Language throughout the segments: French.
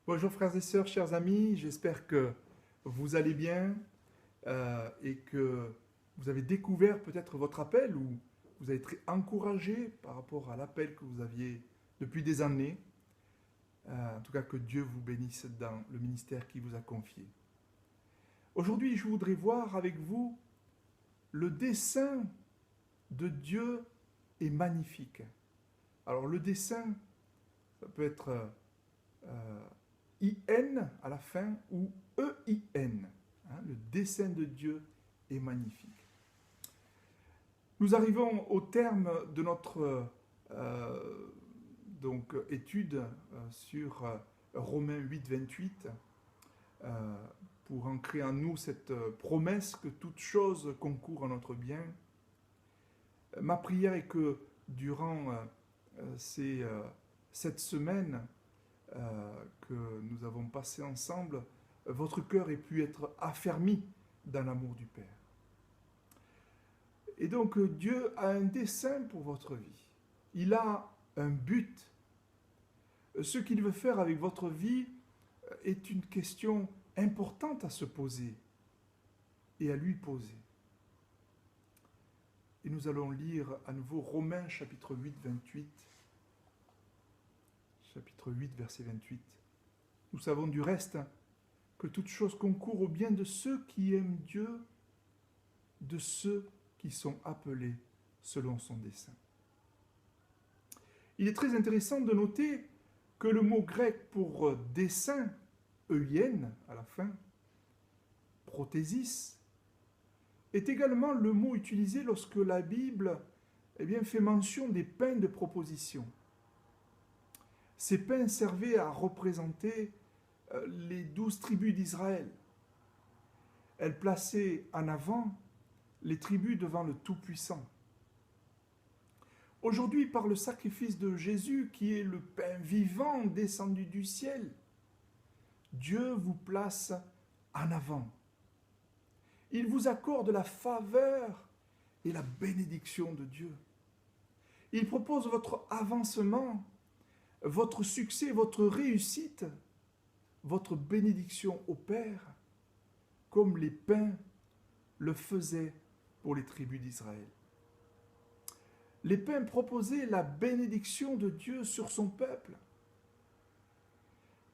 Bonjour frères et sœurs, chers amis, j'espère que vous allez bien et que vous avez découvert peut-être votre appel ou vous avez été encouragé par rapport à l'appel que vous aviez depuis des années. En tout cas, que Dieu vous bénisse dans le ministère qu'il vous a confié. Aujourd'hui, je voudrais voir avec vous le dessein de Dieu est magnifique. Alors le dessein, ça peut être IN à la fin ou EIN. Le dessein de Dieu est magnifique. Nous arrivons au terme de notre étude sur Romains 8, 28 pour ancrer en nous cette promesse que toute chose concourt à notre bien. Ma prière est que durant cette semaine que nous avons passée ensemble, votre cœur ait pu être affermi dans l'amour du Père. Et donc Dieu a un dessein pour votre vie. Il a un but. Ce qu'il veut faire avec votre vie est une question importante à se poser et à lui poser. Et nous allons lire à nouveau Romains chapitre 8, 28. Chapitre 8, verset 28. Nous savons du reste que toute chose concourt au bien de ceux qui aiment Dieu, de ceux qui sont appelés selon son dessein. Il est très intéressant de noter que le mot grec pour dessein, euien à la fin, prothésis, est également le mot utilisé lorsque la Bible fait mention des pains de proposition. Ces pains servaient à représenter les 12 tribus d'Israël. Elles plaçaient en avant les tribus devant le Tout-Puissant. Aujourd'hui, par le sacrifice de Jésus, qui est le pain vivant descendu du ciel, Dieu vous place en avant. Il vous accorde la faveur et la bénédiction de Dieu. Il propose votre avancement, votre succès, votre réussite, votre bénédiction au Père, comme les pains le faisaient pour les tribus d'Israël. Les pains proposaient la bénédiction de Dieu sur son peuple.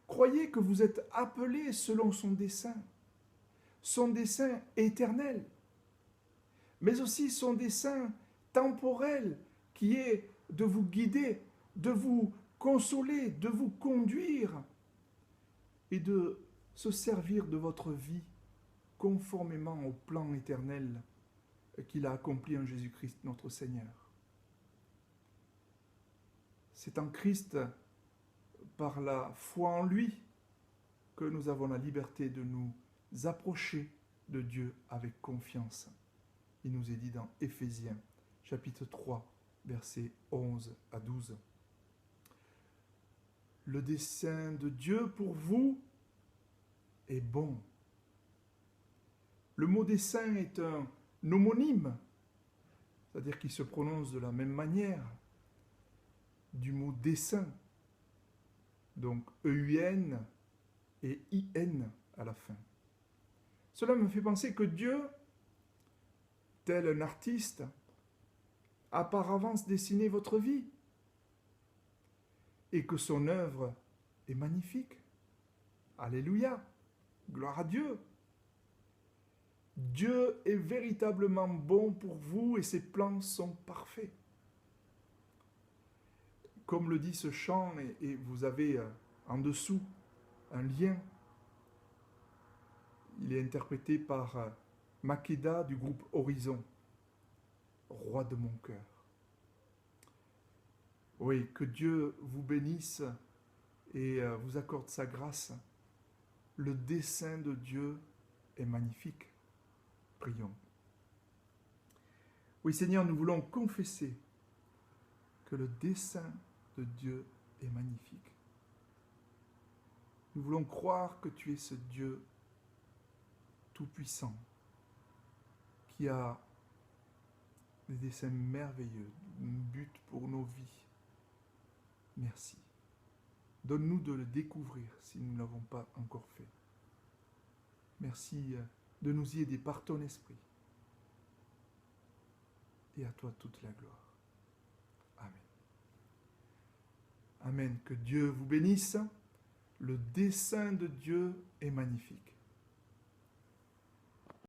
Croyez que vous êtes appelés selon son dessein éternel, mais aussi son dessein temporel qui est de vous guider, de vous consoler, de vous conduire et de se servir de votre vie conformément au plan éternel qu'il a accompli en Jésus-Christ notre Seigneur. C'est en Christ, par la foi en lui, que nous avons la liberté de nous approcher de Dieu avec confiance. Il nous est dit dans Éphésiens, chapitre 3, versets 11 à 12. Le dessein de Dieu pour vous est bon. Le mot dessein est un homonyme, c'est-à-dire qu'il se prononce de la même manière du mot dessein. Donc EUN et IN à la fin. Cela me fait penser que Dieu, tel un artiste, a par avance dessiné votre vie et que son œuvre est magnifique. Alléluia, gloire à Dieu. Dieu est véritablement bon pour vous et ses plans sont parfaits. Comme le dit ce chant, et vous avez en dessous un lien, il est interprété par Makeda du groupe Horizon, Roi de mon cœur. Oui, que Dieu vous bénisse et vous accorde sa grâce. Le dessein de Dieu est magnifique. Prions. Oui, Seigneur, nous voulons confesser que le dessein de Dieu est magnifique. Nous voulons croire que tu es ce Dieu tout-puissant qui a des desseins merveilleux, un but pour nos vies. Merci. Donne-nous de le découvrir si nous ne l'avons pas encore fait. Merci de nous y aider par ton esprit. Et à toi toute la gloire. Amen. Amen. Que Dieu vous bénisse. Le dessein de Dieu est magnifique.